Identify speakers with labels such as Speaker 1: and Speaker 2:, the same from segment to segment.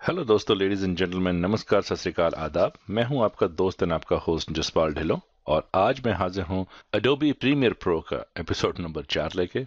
Speaker 1: Hello दोस्तों, ladies and gentleman, नमस्कार, सत श्री अकाल, आदाब। मैं हूं आपका दोस्त एंड आपका होस्ट जसपाल ढिल्लों और आज मैं हाजिर हूं अडोबी प्रीमियर प्रो का एपिसोड नंबर 4 लेके।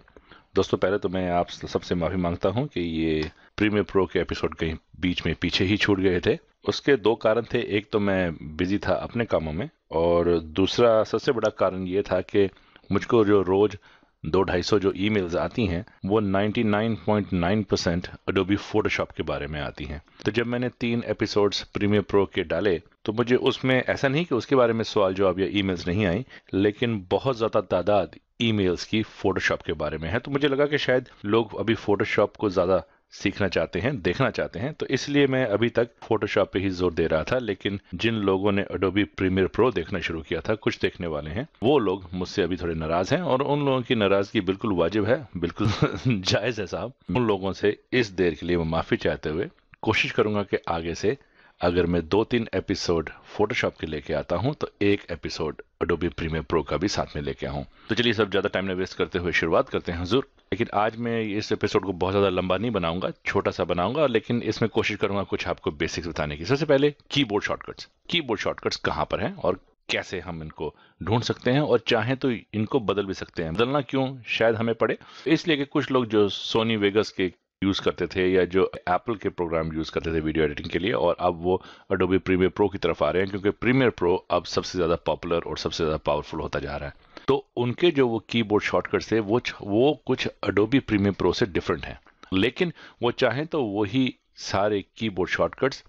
Speaker 1: दोस्तों, पहले तो मैं आप सबसे माफी मांगता हूं कि ये प्रीमियर प्रो के एपिसोड कहीं बीच में पीछे ही छूट गए थे। उसके दो कारण थे। एक तो मैं बिजी था अपने कामों में और दूसरा सबसे बड़ा कारण ये था कि मुझको जो रोज 200-250 जो ईमेल्स आती हैं वो 99.9% अडोबी फोटोशॉप के बारे में आती हैं। तो जब मैंने 3 एपिसोड्स प्रीमियर प्रो के डाले तो मुझे उसमें ऐसा नहीं कि उसके बारे में सवाल जवाब या ईमेल्स नहीं आई, लेकिन बहुत ज्यादा तादाद ईमेल्स की फोटोशॉप के बारे में है। तो मुझे लगा कि शायद लोग अभी फोटोशॉप को ज्यादा सीखना चाहते हैं, देखना चाहते हैं, तो इसलिए मैं अभी तक फोटोशॉप पे ही जोर दे रहा था। लेकिन जिन लोगों ने अडोबी प्रीमियर प्रो देखना शुरू किया था, कुछ देखने वाले हैं, वो लोग मुझसे अभी थोड़े नाराज हैं और उन लोगों की नाराजगी बिल्कुल वाजिब है, बिल्कुल जायज है साहब। उन लोगों से इस देर के लिए मैं माफी चाहते हुए कोशिश करूंगा कि आगे से अगर मैं 2-3 एपिसोड फोटोशॉप के लेके आता हूं तो एक एपिसोड अडोबी प्रीमियर प्रो का भी साथ में लेके आऊं। तो चलिए सब ज्यादा टाइम न वेस्ट करते हुए शुरुआत करते हैं हुजूर। लेकिन आज मैं इस एपिसोड को बहुत ज्यादा लंबा नहीं बनाऊंगा, छोटा सा बनाऊंगा, लेकिन इसमें कोशिश करूंगा कुछ आपको बेसिक्स बताने की। सबसे पहले कीबोर्ड शॉर्टकट्स कहाँ पर हैं और कैसे हम इनको ढूंढ सकते हैं, और चाहें तो इनको बदल भी सकते हैं। बदलना क्यों शायद हमें पड़े, इसलिए कि कुछ लोग जो सोनी वेगस के यूज करते थे या जो एप्पल के प्रोग्राम यूज करते थे वीडियो एडिटिंग के लिए, और अब वो अडोबी प्रीमियर प्रो की तरफ आ रहे हैं क्योंकि प्रीमियर प्रो अब सबसे ज्यादा पॉपुलर और सबसे ज्यादा पावरफुल होता जा रहा है। तो उनके जो वो कीबोर्ड शॉर्टकट्स थे वो कुछ अडोबी प्रीमियर प्रो से डिफरेंट हैं, लेकिन वो चाहें तो वही सारे keyboard shortcuts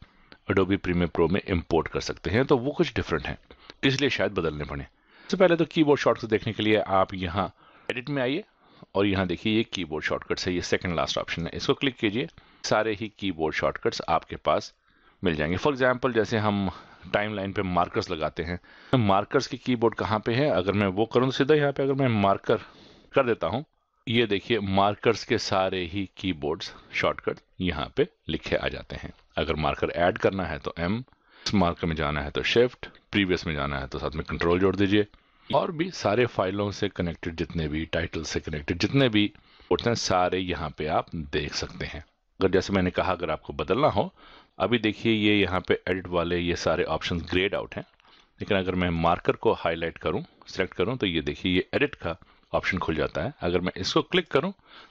Speaker 1: Adobe Premiere Pro में इंपोर्ट कर सकते हैं। तो वो कुछ डिफरेंट हैं, इसलिए शायद बदलने पड़े। सबसे पहले तो कीबोर्ड शॉर्टकट्स देखने के लिए आप यहाँ एडिट में आइए और यहाँ देखिए ये कीबोर्ड शॉर्टकट्स है, ये सेकंड लास्ट ऑप्शन है, इसको क्लिक कीजिए। सारे ही कीबोर्ड शॉर्टकट्स आपके पास मिल जाएंगे। फॉर एग्जांपल जैसे हम टाइमलाइन पे मार्कर्स लगाते हैं, मार्कर्स की कीबोर्ड कहाँ पे है, अगर मैं वो करूँ तो सीधा यहाँ पे अगर मैं मार्कर कर देता हूँ, ये देखिए मार्कर्स के सारे ही कीबोर्ड्स शॉर्टकट यहाँ पे लिखे आ जाते हैं। अगर मार्कर ऐड करना है तो एम, मार्कर में जाना है तो शिफ्ट, प्रीवियस में जाना है तो साथ में कंट्रोल जोड़ दीजिए। और भी सारे फाइलों से कनेक्टेड जितने भी टाइटल से कनेक्टेड जितने भी कोड्स हैं सारे यहाँ पे आप देख सकते हैं। अगर जैसे मैंने कहा अगर आपको बदलना हो, अभी देखिए ये यहाँ पे एडिट वाले ये सारे ऑप्शंस ग्रेड आउट हैं, लेकिन अगर मैं मार्कर को हाईलाइट करूं, सिलेक्ट करूं, तो ये देखिए ये एडिट का ऑप्शन खुल जाता है। अगर मैं इसको क्लिक करूं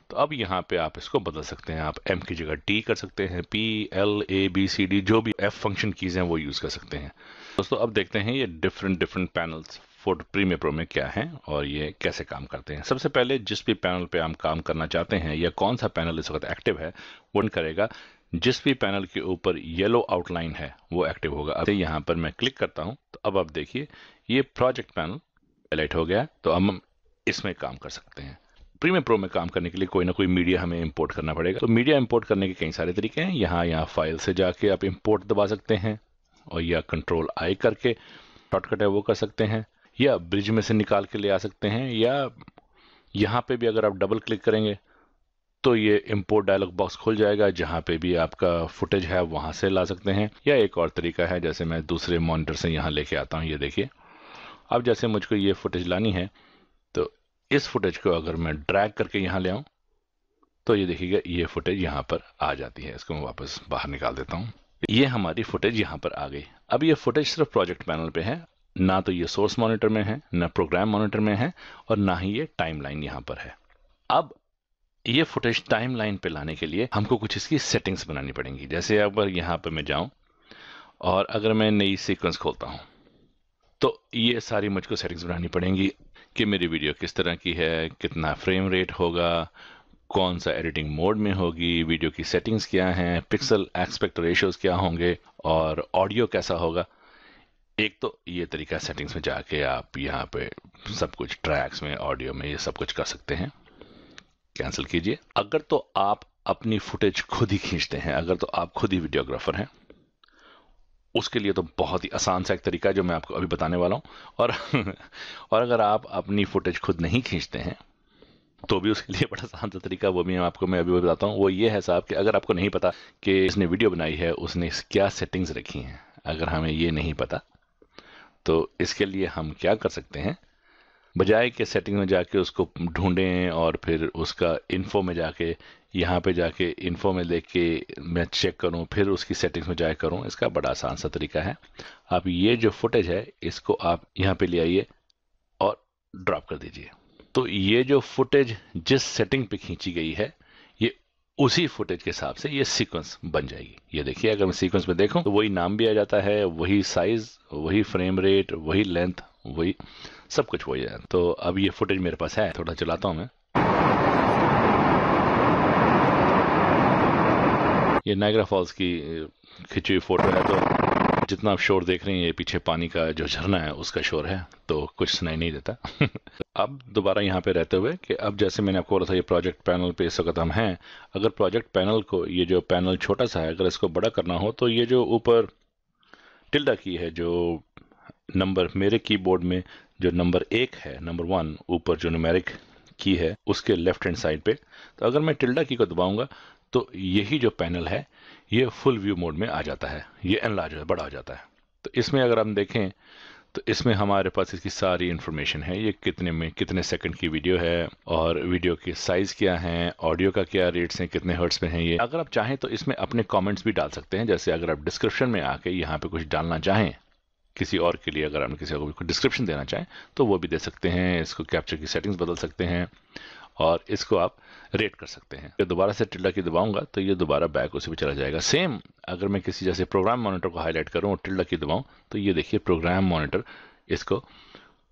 Speaker 1: तो अब यहाँ पे आप इसको बदल सकते हैं। आप एम की जगह टी कर सकते हैं, P L A B C D जो भी एफ फंक्शन कीज हैं वो यूज कर सकते हैं। दोस्तों अब देखते हैं ये different different panels photo Premiere Pro में क्या है और ये कैसे काम करते हैं। सबसे पहले जिस भी पैनल पे हम काम करना चाहते हैं या कौन सा पैनल इस वक्त एक्टिव है वो करेगा। जिस भी पैनल के ऊपर येलो आउटलाइन है वो एक्टिव होगा। अब यहाँ पर मैं क्लिक करता हूं तो अब आप देखिए ये प्रोजेक्ट पैनल हाईलाइट हो गया, तो हम इसमें काम कर सकते हैं। प्रीमियर प्रो में काम करने के लिए कोई ना कोई मीडिया हमें इंपोर्ट करना पड़ेगा। तो मीडिया इंपोर्ट करने के कई सारे तरीके हैं। यहाँ फाइल से जाके आप इंपोर्ट दबा सकते हैं और या कंट्रोल आई करके शॉर्टकट है वो कर सकते हैं, या ब्रिज में से निकाल के ले आ सकते हैं, या यहाँ पे भी अगर आप डबल क्लिक करेंगे तो ये इंपोर्ट डायलॉग बॉक्स खुल जाएगा, जहां पे भी आपका फुटेज है वहां से ला सकते हैं। या एक और तरीका है, जैसे मैं दूसरे मॉनिटर से यहाँ लेके आता हूँ, ये देखिए। अब जैसे मुझको ये फुटेज लानी है तो इस फुटेज को अगर मैं ड्रैग करके यहाँ ले आऊं तो ये देखिएगा ये फुटेज यहाँ पर आ जाती है। इसको मैं वापस बाहर निकाल देता हूँ, ये हमारी फुटेज यहाँ पर आ गई। अब ये फुटेज सिर्फ प्रोजेक्ट पैनल पे है, ना तो ये सोर्स मॉनिटर में है, ना प्रोग्राम मॉनिटर में है, और ना ही ये टाइमलाइन यहाँ पर है। अब ये फुटेज टाइमलाइन पे लाने के लिए हमको कुछ इसकी सेटिंग्स बनानी पड़ेंगी। जैसे अगर यहाँ पर मैं जाऊं और अगर मैं नई सीक्वेंस खोलता हूं तो ये सारी मुझको सेटिंग्स बनानी पड़ेंगी कि मेरी वीडियो किस तरह की है, कितना फ्रेम रेट होगा, कौन सा एडिटिंग मोड में होगी, वीडियो की सेटिंग्स क्या हैं, पिक्सल एस्पेक्ट रेशियोज क्या होंगे, और ऑडियो कैसा होगा। एक तो ये तरीका सेटिंग्स में जाके आप यहाँ पे सब कुछ ट्रैक्स में, ऑडियो में, ये सब कुछ कर सकते हैं। कैंसिल कीजिए। अगर तो आप अपनी फुटेज खुद ही खींचते हैं, अगर तो आप खुद ही वीडियोग्राफर हैं, उसके लिए तो बहुत ही आसान सा एक तरीका है जो मैं आपको अभी बताने वाला हूं। और और अगर आप अपनी फुटेज खुद नहीं खींचते हैं तो भी उसके लिए बड़ा आसान सा तरीका, वो भी मैं अभी बताता हूँ। वो ये है साहब कि अगर आपको नहीं पता कि इसने वीडियो बनाई है उसने क्या सेटिंग्स रखी हैं, अगर हमें ये नहीं पता तो इसके लिए हम क्या कर सकते हैं, बजाय के सेटिंग में जाके उसको ढूंढें और फिर उसका इन्फो में जाके यहाँ पे जाके इन्फो में देख के मैं चेक करूँ, फिर उसकी सेटिंग्स में जाके करूँ, इसका बड़ा आसान सा तरीका है। आप ये जो फुटेज है इसको आप यहाँ पे ले आइए और ड्रॉप कर दीजिए। तो ये जो फुटेज जिस सेटिंग पे खींची गई है, ये उसी फुटेज के हिसाब से ये सीक्वेंस बन जाएगी। ये देखिए, अगर मैं सीक्वेंस में देखूं तो वही नाम भी आ जाता है, वही साइज, वही फ्रेम रेट, वही लेंथ, वही सब कुछ वही है। तो अब ये फुटेज मेरे पास है, थोड़ा चलाता हूं मैं। ये नायग्रा फॉल्स की खिंची हुई फोटो है। तो जितना आप शोर देख रहे हैं, ये पीछे पानी का जो झरना है उसका शोर है, तो कुछ सुनाई नहीं देता। अब दोबारा यहाँ पे रहते हुए कि अब जैसे मैंने आपको बोला था, ये प्रोजेक्ट पैनल पे इस वक्त हम हैं। अगर प्रोजेक्ट पैनल को, ये जो पैनल छोटा सा है, अगर इसको बड़ा करना हो तो ये जो ऊपर टिल्डा की है, जो नंबर मेरे कीबोर्ड में जो नंबर 1 है, नंबर 1 ऊपर जो न्यूमेरिक की है उसके लेफ्ट हैंड साइड पे, तो अगर मैं टिल्डा की को दबाऊंगा तो यही जो पैनल है ये फुल व्यू मोड में आ जाता है, ये एनलार्ज बड़ा हो जाता है। तो इसमें अगर हम देखें तो इसमें हमारे पास इसकी सारी इंफॉर्मेशन है, ये कितने में कितने सेकंड की वीडियो है और वीडियो की साइज क्या है, ऑडियो का क्या रेट्स हैं, कितने हर्ट्स में है। ये अगर आप चाहें तो इसमें अपने कमेंट्स भी डाल सकते हैं। जैसे अगर आप डिस्क्रिप्शन में आके यहाँ पे कुछ डालना चाहें किसी और के लिए, अगर आप किसी को डिस्क्रिप्शन देना चाहें तो वो भी दे सकते हैं। इसको कैप्चर की सेटिंग्स बदल सकते हैं और इसको आप रेट कर सकते हैं। दोबारा से टिल्डा की दबाऊंगा तो ये दोबारा बैक उसी पे चला जाएगा। सेम अगर मैं किसी जैसे प्रोग्राम मॉनिटर को हाईलाइट करूं और टिल्डा की दबाऊं तो ये देखिए प्रोग्राम मॉनिटर इसको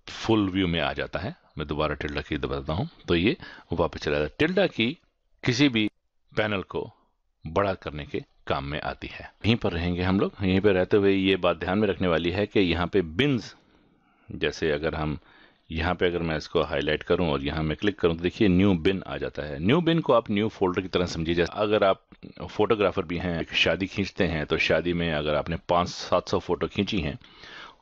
Speaker 1: फुल व्यू में आ जाता है। मैं दोबारा टिल्डा की दबाता हूं तो ये वापस चला जाता है। टिल्डा की किसी भी पैनल को बड़ा करने के काम में आती है। यहीं पर रहेंगे हम लोग। यहीं पर रहते हुए ये बात ध्यान में रखने वाली है कि यहाँ पे बिन्स, जैसे अगर हम यहाँ पे अगर मैं इसको हाईलाइट करूं और यहाँ मैं क्लिक करूं तो देखिए न्यू बिन आ जाता है। न्यू बिन को आप न्यू फोल्डर की तरह समझिए। जैसे अगर आप फोटोग्राफर भी हैं, एक शादी खींचते हैं, तो शादी में अगर आपने 500-700 फोटो खींची हैं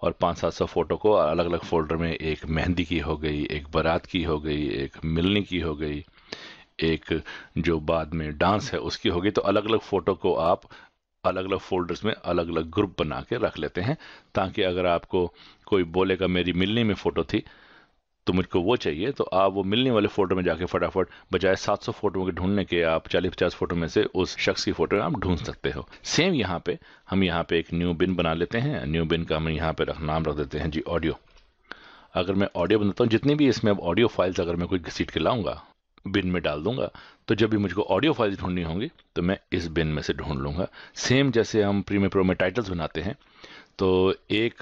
Speaker 1: और 500-700 फोटो को अलग अलग फोल्डर में, एक मेहंदी की हो गई, एक बारात की हो गई, एक मिलने की हो गई, एक जो बाद में डांस है उसकी हो गई, तो अलग अलग फोटो को आप अलग अलग फोल्डर्स में अलग अलग ग्रुप बना के रख लेते हैं, ताकि अगर आपको कोई बोलेगा मेरी मिलने में फोटो थी तो मुझको वो चाहिए, तो आप वो मिलने वाले फोटो में जाके फटाफट बजाय 700 फोटो के ढूंढने के आप 40-50 फोटो में से उस शख्स की फोटो आप ढूंढ सकते हो। सेम यहाँ पे हम यहाँ पे एक न्यू बिन बना लेते हैं। न्यू बिन का हम यहाँ पे नाम रख देते हैं जी ऑडियो। अगर मैं ऑडियो बनाता हूँ, जितनी भी इसमें अब ऑडियो फाइल्स अगर मैं कोई घसीट के लाऊंगा बिन में डाल दूंगा, तो जब भी मुझको ऑडियो फाइल्स ढूंढनी होंगी तो मैं इस बिन में से ढूंढ लूंगा। सेम जैसे हम प्रीमियर प्रो में टाइटल्स बनाते हैं, तो एक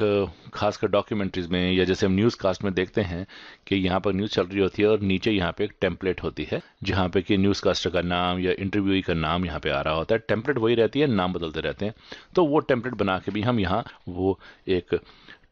Speaker 1: खासकर डॉक्यूमेंट्रीज में या जैसे हम न्यूज़ कास्ट में देखते हैं कि यहाँ पर न्यूज़ चल रही होती है और नीचे यहाँ पे एक टेम्पलेट होती है जहाँ पे कि न्यूज़ कास्टर का नाम या इंटरव्यूई का नाम यहाँ पे आ रहा होता है। टेम्पलेट वही रहती है, नाम बदलते रहते हैं। तो वो टेम्पलेट बना के भी हम यहाँ वो एक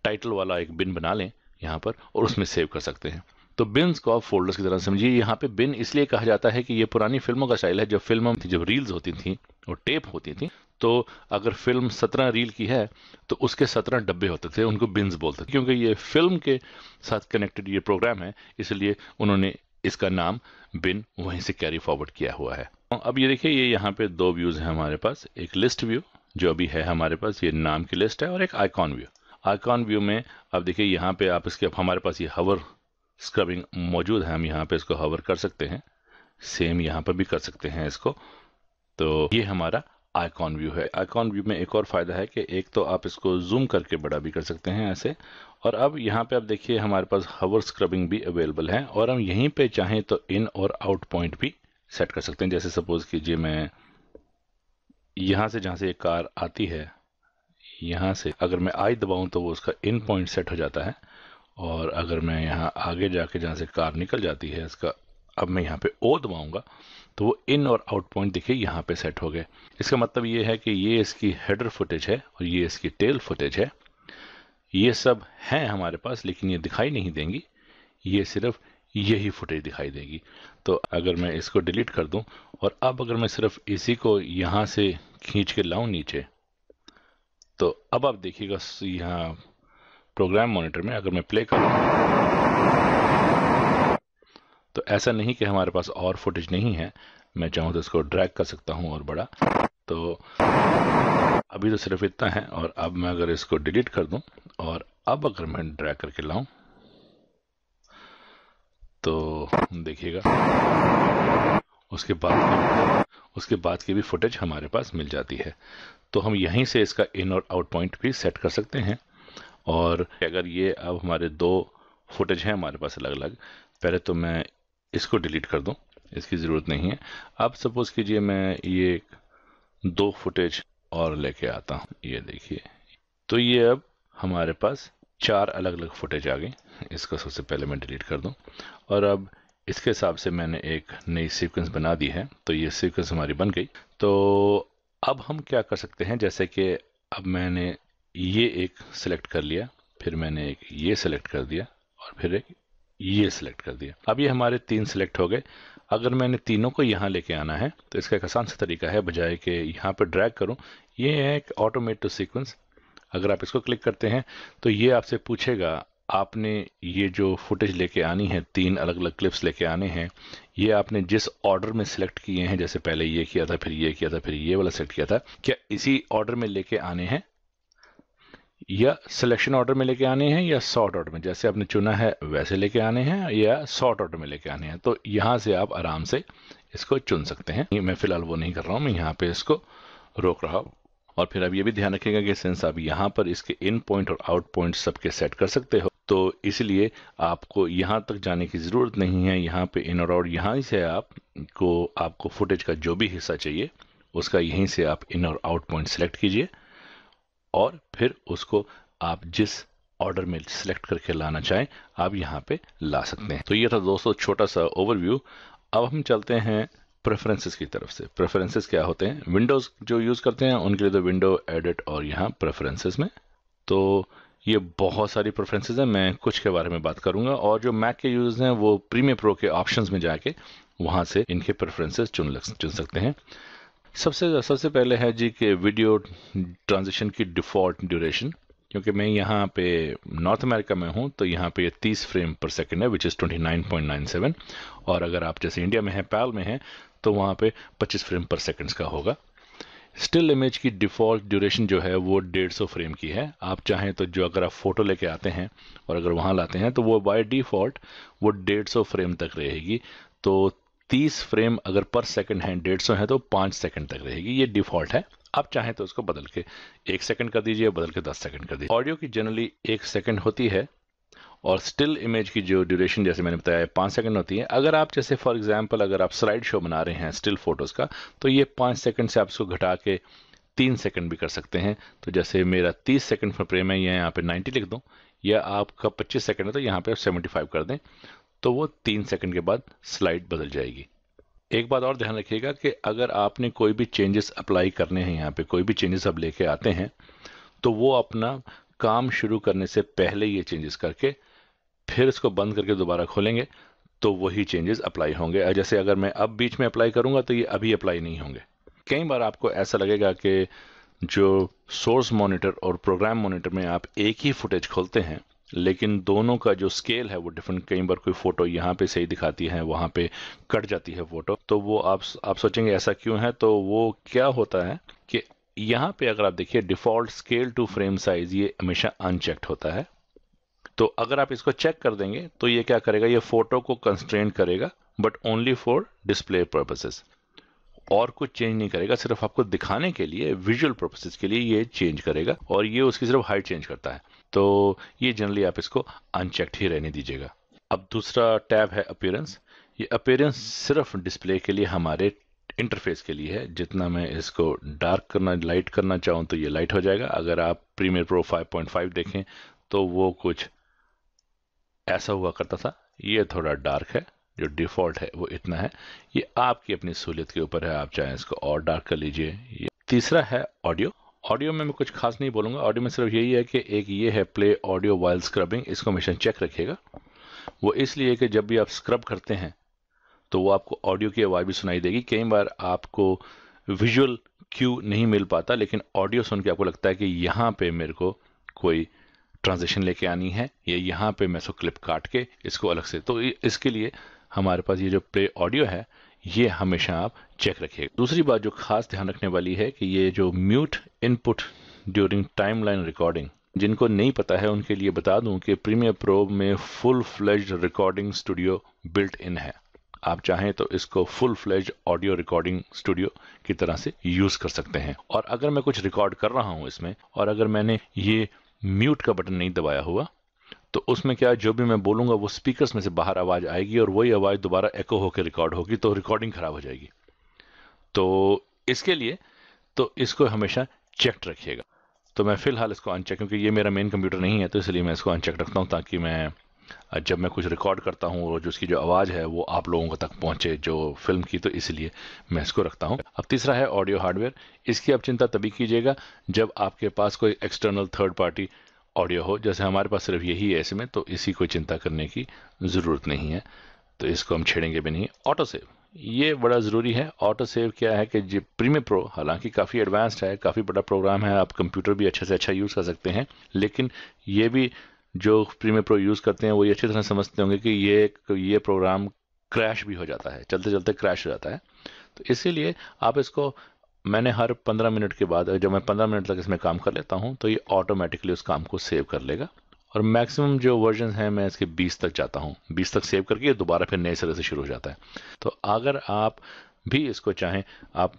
Speaker 1: टाइटल वाला एक बिन बना लें यहाँ पर और उसमें सेव कर सकते हैं। तो बिन्स को आप फोल्डर्स की तरह समझिए। यहाँ पे बिन इसलिए कहा जाता है कि ये पुरानी फिल्मों का स्टाइल है। जब फिल्म थी, जब रील्स होती थी और टेप होती थी, तो अगर फिल्म 17 रील की है तो उसके 17 डब्बे होते थे, उनको बिन्स बोलते थे। क्योंकि ये फिल्म के साथ कनेक्टेड ये प्रोग्राम है, इसलिए उन्होंने इसका नाम बिन वहीं से कैरी फॉरवर्ड किया हुआ है। अब ये देखिए, ये यहाँ पे दो व्यूज हैं हमारे पास। एक लिस्ट व्यू जो अभी है हमारे पास, ये नाम की लिस्ट है, और एक आइकॉन व्यू। आइकॉन व्यू में अब देखिए यहाँ पे आप इसके, हमारे पास ये हवर स्क्रबिंग मौजूद है, हम यहाँ पे इसको हवर कर सकते हैं। सेम यहाँ पर भी कर सकते हैं इसको। तो ये हमारा आइकॉन व्यू है। आइकॉन व्यू में एक और फायदा है कि एक तो आप इसको जूम करके बड़ा भी कर सकते हैं ऐसे, और अब यहाँ पे आप देखिए हमारे पास हवर स्क्रबिंग भी अवेलेबल है, और हम यहीं पे चाहें तो इन और आउट पॉइंट भी सेट कर सकते हैं। जैसे सपोज कीजिए मैं यहाँ से, जहाँ से एक कार आती है, यहाँ से अगर मैं आई दबाऊं तो वो उसका इन पॉइंट सेट हो जाता है, और अगर मैं यहाँ आगे जाके जहाँ से कार निकल जाती है इसका, अब मैं यहाँ पे ओ दबाऊंगा तो वो इन और आउट पॉइंट देखिए यहाँ पे सेट हो गए। इसका मतलब ये है कि ये इसकी हेडर फुटेज है और ये इसकी टेल फुटेज है। ये सब हैं हमारे पास, लेकिन ये दिखाई नहीं देंगी, ये सिर्फ यही फुटेज दिखाई देगी। तो अगर मैं इसको डिलीट कर दूं और अब अगर मैं सिर्फ इसी को यहाँ से खींच के लाऊं नीचे, तो अब आप देखिएगा यहाँ प्रोग्राम मॉनिटर में अगर मैं प्ले करूं तो ऐसा नहीं कि हमारे पास और फुटेज नहीं है। मैं चाहूँ तो इसको ड्रैग कर सकता हूँ और बड़ा, तो अभी तो सिर्फ इतना है। और अब मैं अगर इसको डिलीट कर दूं और अब अगर मैं ड्रैग करके लाऊं तो देखिएगा उसके बाद की भी फुटेज हमारे पास मिल जाती है। तो हम यहीं से इसका इन और आउट पॉइंट भी सेट कर सकते हैं। और अगर ये अब हमारे दो फुटेज हैं हमारे पास अलग अलग, पहले तो मैं इसको डिलीट कर दूं, इसकी ज़रूरत नहीं है। अब सपोज़ कीजिए मैं ये दो फुटेज और लेके आता हूँ, ये देखिए, तो ये अब हमारे पास चार अलग अलग फुटेज आ गई। इसको सबसे पहले मैं डिलीट कर दूं और अब इसके हिसाब से मैंने एक नई सीक्वेंस बना दी है, तो ये सीक्वेंस हमारी बन गई। तो अब हम क्या कर सकते हैं, जैसे कि अब मैंने ये एक सिलेक्ट कर लिया, फिर मैंने एक ये सिलेक्ट कर दिया और फिर एक ये सिलेक्ट कर दिया। अब ये हमारे तीन सिलेक्ट हो गए। अगर मैंने तीनों को यहाँ लेके आना है तो इसका एक आसान सा तरीका है, बजाय कि यहाँ पर ड्रैग करूँ, ये है एक ऑटोमेट टू सीक्वेंस। अगर आप इसको क्लिक करते हैं तो ये आपसे पूछेगा आपने ये जो फुटेज लेके आनी है, तीन अलग अलग क्लिप्स लेके आने हैं, ये आपने जिस ऑर्डर में सिलेक्ट किए हैं, जैसे पहले ये किया था, फिर ये किया था, फिर ये वाला सेलेक्ट किया था, क्या इसी ऑर्डर में लेके आने हैं या सिलेक्शन ऑर्डर में लेके आने हैं या सॉर्ट ऑर्डर में, जैसे आपने चुना है वैसे लेके आने हैं या सॉर्ट ऑर्डर में लेके आने हैं। तो यहाँ से आप आराम से इसको चुन सकते हैं। मैं फिलहाल वो नहीं कर रहा हूँ, मैं यहाँ पे इसको रोक रहा हूँ। और फिर अब ये भी ध्यान रखिएगा कि सिंस आप यहाँ पर इसके इन पॉइंट और आउट पॉइंट सबके सेट कर सकते हो, तो इसलिए आपको यहाँ तक जाने की ज़रूरत नहीं है। यहाँ पे इन और आउट, यहाँ से आपको फुटेज का जो भी हिस्सा चाहिए उसका यहीं से आप इन और आउट पॉइंट सेलेक्ट कीजिए और फिर उसको आप जिस ऑर्डर में सिलेक्ट करके लाना चाहें आप यहाँ पे ला सकते हैं। तो ये था दोस्तों छोटा सा ओवरव्यू। अब हम चलते हैं प्रेफरेंसेस की तरफ से। प्रेफरेंसेस क्या होते हैं, विंडोज़ जो यूज़ करते हैं उनके लिए तो विंडो, एडिट और यहाँ प्रेफरेंसेस में, तो ये बहुत सारी प्रेफरेंसेस हैं, मैं कुछ के बारे में बात करूंगा। और जो मैक के यूज़र्स हैं वो प्रीमियर प्रो के ऑप्शंस में जाके वहाँ से इनके प्रेफरेंसेस चुन सकते हैं। सबसे पहले है जी कि वीडियो ट्रांजिशन की डिफ़ॉल्ट ड्यूरेशन, क्योंकि मैं यहाँ पे नॉर्थ अमेरिका में हूँ तो यहाँ पे 30 फ्रेम पर सेकंड है, विच इज़ 29.97, और अगर आप जैसे इंडिया में हैं, पैल में हैं, तो वहाँ पे 25 फ्रेम पर सेकंड्स का होगा। स्टिल इमेज की डिफ़ॉल्ट ड्यूरेशन जो है वो 150 फ्रेम की है। आप चाहें तो जो अगर आप फ़ोटो लेके आते हैं और अगर वहाँ लाते हैं तो वो बाय डिफ़ॉल्ट वो 150 फ्रेम तक रहेगी। तो 30 फ्रेम अगर पर सेकंड है, 150 है, तो 5 सेकंड तक रहेगी, ये डिफ़ॉल्ट है। आप चाहें तो उसको बदल के 1 सेकंड कर दीजिए, बदल के 10 सेकंड कर दीजिए। ऑडियो की जनरली 1 सेकंड होती है और स्टिल इमेज की जो ड्यूरेशन जैसे मैंने बताया 5 सेकंड होती है। अगर आप जैसे फॉर एग्जांपल अगर आप स्लाइड शो बना रहे हैं स्टिल फोटोज़ का, तो ये 5 सेकंड से आप इसको घटा के 3 सेकंड भी कर सकते हैं। तो जैसे मेरा 30 सेकंड पर फ्रेम है, यहाँ पे 90 लिख दूँ, या आपका 25 सेकंड है तो यहाँ पे 75 कर दें, तो वो 3 सेकंड के बाद स्लाइड बदल जाएगी। एक बात और ध्यान रखिएगा कि अगर आपने कोई भी चेंजेस अप्लाई करने हैं, यहाँ पे कोई भी चेंजेस आप लेके आते हैं, तो वो अपना काम शुरू करने से पहले ये चेंजेस करके फिर इसको बंद करके दोबारा खोलेंगे तो वही चेंजेस अप्लाई होंगे। जैसे अगर मैं अब बीच में अप्लाई करूंगा तो ये अभी अप्लाई नहीं होंगे। कई बार आपको ऐसा लगेगा कि जो सोर्स मॉनिटर और प्रोग्राम मॉनिटर में आप एक ही फुटेज खोलते हैं, लेकिन दोनों का जो स्केल है वो डिफरेंट। कई बार कोई फोटो यहाँ पे सही दिखाती है, वहाँ पे कट जाती है फोटो, तो वो आप सोचेंगे ऐसा क्यों है। तो वो क्या होता है कि यहाँ पे अगर आप देखिए default scale to frame size ये हमेशा अनचेक्ड होता है। तो अगर आप इसको चेक कर देंगे तो ये क्या करेगा, ये फोटो को कंस्ट्रेन करेगा, but only for display purposes, और कुछ चेंज नहीं करेगा। सिर्फ आपको दिखाने के लिए, विजुअल पर्पसेस के लिए ये चेंज करेगा, और ये उसकी सिर्फ हाइट चेंज करता है। तो ये जनरली आप इसको अनचेक्ड ही रहने दीजिएगा। अब दूसरा टैब है अपीयरेंस। ये अपीयरेंस सिर्फ डिस्प्ले के लिए, हमारे इंटरफेस के लिए है। जितना मैं इसको डार्क करना, लाइट करना चाहूँ तो ये लाइट हो जाएगा। अगर आप प्रीमियर प्रो 5.5 देखें तो वो कुछ ऐसा हुआ करता था, ये थोड़ा डार्क है। जो डिफ़ॉल्ट है वो इतना है। ये आपकी अपनी सहूलियत के ऊपर है, आप चाहें इसको और डार्क कर लीजिए। तीसरा है ऑडियो। ऑडियो में मैं कुछ खास नहीं बोलूँगा, ऑडियो में सिर्फ यही है कि एक ये है प्ले ऑडियो वाइल स्क्रबिंग, इसको हमेशा चेक रखिएगा। वो इसलिए कि जब भी आप स्क्रब करते हैं तो वो आपको ऑडियो की आवाज़ भी सुनाई देगी। कई बार आपको विजुअल क्यू नहीं मिल पाता, लेकिन ऑडियो सुन के आपको लगता है कि यहाँ पे मेरे को कोई ट्रांजिशन लेके आनी है, या यहाँ पे मैं इसको क्लिप काट के इसको अलग से, तो इसके लिए हमारे पास ये जो प्ले ऑडियो है ये हमेशा आप चेक रखिएगा। दूसरी बात जो खास ध्यान रखने वाली है कि ये जो mute input during timeline recording, जिनको नहीं पता है उनके लिए बता दूं कि प्रीमियर प्रो में full fledged recording studio built in है। आप चाहें तो इसको full fledged audio recording studio की तरह से यूज कर सकते हैं। और अगर मैं कुछ रिकॉर्ड कर रहा हूं इसमें और अगर मैंने ये म्यूट का बटन नहीं दबाया हुआ तो उसमें क्या, जो भी मैं बोलूंगा वो स्पीकर्स में से बाहर आवाज आएगी और वही आवाज दोबारा एको होकर रिकॉर्ड होगी, तो रिकॉर्डिंग खराब हो जाएगी। तो इसके लिए तो इसको हमेशा चेक रखिएगा। तो मैं फिलहाल इसको अनचेक, क्योंकि ये मेरा मेन कंप्यूटर नहीं है तो इसलिए मैं इसको अनचेक रखता हूँ, ताकि मैं जब मैं कुछ रिकॉर्ड करता हूँ और जो उसकी जो आवाज़ है वो आप लोगों तक पहुँचे जो फिल्म की, तो इसलिए मैं इसको रखता हूँ। अब तीसरा है ऑडियो हार्डवेयर। इसकी आप चिंता तभी कीजिएगा जब आपके पास कोई एक्सटर्नल थर्ड पार्टी ऑडियो हो। जैसे हमारे पास सिर्फ यही है इसमें, तो इसी को चिंता करने की ज़रूरत नहीं है, तो इसको हम छेड़ेंगे भी नहीं। ऑटो सेव, ये बड़ा ज़रूरी है। ऑटो सेव क्या है कि जो प्रीमियर प्रो हालांकि काफ़ी एडवांस्ड है, काफ़ी बड़ा प्रोग्राम है, आप कंप्यूटर भी अच्छे से अच्छा यूज़ कर सकते हैं, लेकिन ये भी जो प्रीमियर प्रो यूज़ करते हैं वो ये अच्छी तरह समझते होंगे कि ये प्रोग्राम क्रैश भी हो जाता है, चलते चलते क्रैश हो जाता है। तो इसीलिए आप इसको, मैंने हर 15 मिनट के बाद, जब मैं 15 मिनट तक इसमें काम कर लेता हूँ तो ये ऑटोमेटिकली उस काम को सेव कर लेगा। और मैक्सिमम जो वर्जन है मैं इसके 20 तक जाता हूँ, 20 तक सेव करके दोबारा फिर नए सिरे से शुरू हो जाता है। तो अगर आप भी इसको चाहें, आप,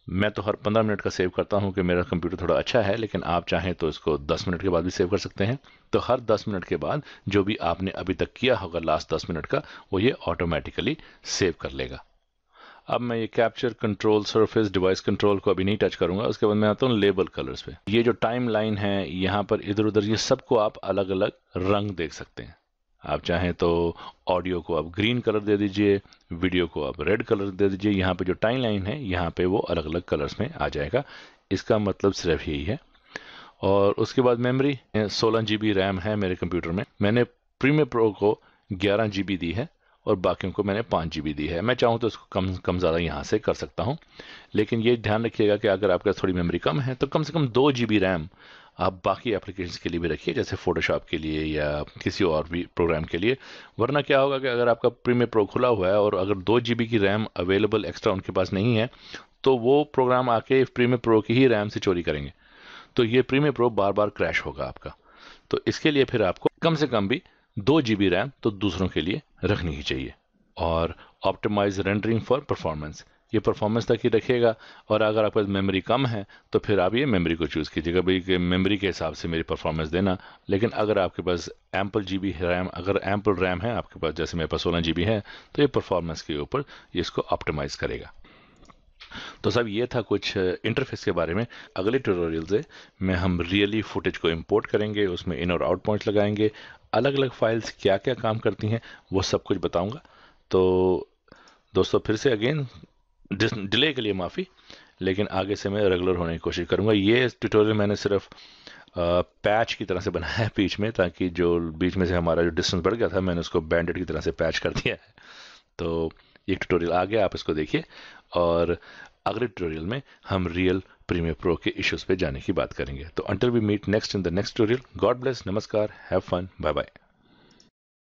Speaker 1: मैं तो हर 15 मिनट का सेव करता हूँ कि मेरा कंप्यूटर थोड़ा अच्छा है, लेकिन आप चाहें तो इसको 10 मिनट के बाद भी सेव कर सकते हैं। तो हर 10 मिनट के बाद जो भी आपने अभी तक किया होगा लास्ट 10 मिनट का, वो ये ऑटोमेटिकली सेव कर लेगा। अब मैं ये capture control surface device control को अभी नहीं टच करूंगा। उसके बाद मैं आता हूँ लेबल कलर्स पे। ये जो टाइम लाइन है यहाँ पर इधर उधर, ये सबको आप अलग अलग रंग देख सकते हैं। आप चाहें तो ऑडियो को आप ग्रीन कलर दे दीजिए, वीडियो को आप रेड कलर दे दीजिए। यहाँ पे जो टाइम लाइन है यहाँ पे वो अलग अलग कलर्स में आ जाएगा। इसका मतलब सिर्फ यही है। और उसके बाद मेमोरी, 16 GB रैम है मेरे कंप्यूटर में। मैंने प्रीमियर प्रो को 11 GB दी है और बाकियों को मैंने 5 GB दी है। मैं चाहूँ तो इसको कम कम ज़्यादा यहाँ से कर सकता हूँ, लेकिन ये ध्यान रखिएगा कि अगर आपके पास थोड़ी मेमोरी कम है तो कम से कम 2 GB रैम आप बाकी एप्लीकेशंस के लिए भी रखिए, जैसे फोटोशॉप के लिए या किसी और भी प्रोग्राम के लिए। वरना क्या होगा कि अगर आपका प्रीमियर प्रो खुला हुआ है और अगर 2 GB की रैम अवेलेबल एक्स्ट्रा उनके पास नहीं है, तो वो प्रोग्राम आके प्रीमियर प्रो की ही रैम से चोरी करेंगे, तो ये प्रीमियर प्रो बार बार क्रैश होगा आपका। तो इसके लिए फिर आपको कम से कम भी 2 GB रैम तो दूसरों के लिए रखनी ही चाहिए। और ऑप्टिमाइज रेंडरिंग फॉर परफॉर्मेंस, ये परफॉर्मेंस तक ही रखिएगा। और अगर आपके पास मेमोरी कम है तो फिर आप ये मेमोरी को चूज़ कीजिएगा भाई कि मेमोरी के हिसाब से मेरी परफॉर्मेंस देना। लेकिन अगर आपके पास एम्पल GB रैम, अगर एम्पल रैम है आपके पास, जैसे मेरे पास 16 GB है, तो ये परफॉर्मेंस के ऊपर ये इसको ऑप्टिमाइज करेगा। तो सब ये था कुछ इंटरफेस के बारे में। अगले ट्यूटोरियल से मैं हम रियली फुटेज को इंपोर्ट करेंगे, उसमें इन और आउट पॉइंट्स लगाएंगे, अलग अलग फाइल्स क्या क्या काम करती हैं वो सब कुछ बताऊंगा। तो दोस्तों फिर से अगेन डिले के लिए माफ़ी, लेकिन आगे से मैं रेगुलर होने की कोशिश करूंगा। ये ट्यूटोरियल मैंने सिर्फ पैच की तरह से बनाया है बीच में, ताकि जो बीच में से हमारा जो डिस्टेंस बढ़ गया था मैंने उसको बैंडेड की तरह से पैच कर दिया है। तो ये ट्यूटोरियल आ गया, आप इसको देखिए और अगले ट्यूटोरियल में हम रियल प्रीमियर प्रो के इश्यूज पे जाने की बात करेंगे। तो until we meet next in the next tutorial, God bless, नमस्कार, हैव फन, बाय बाय।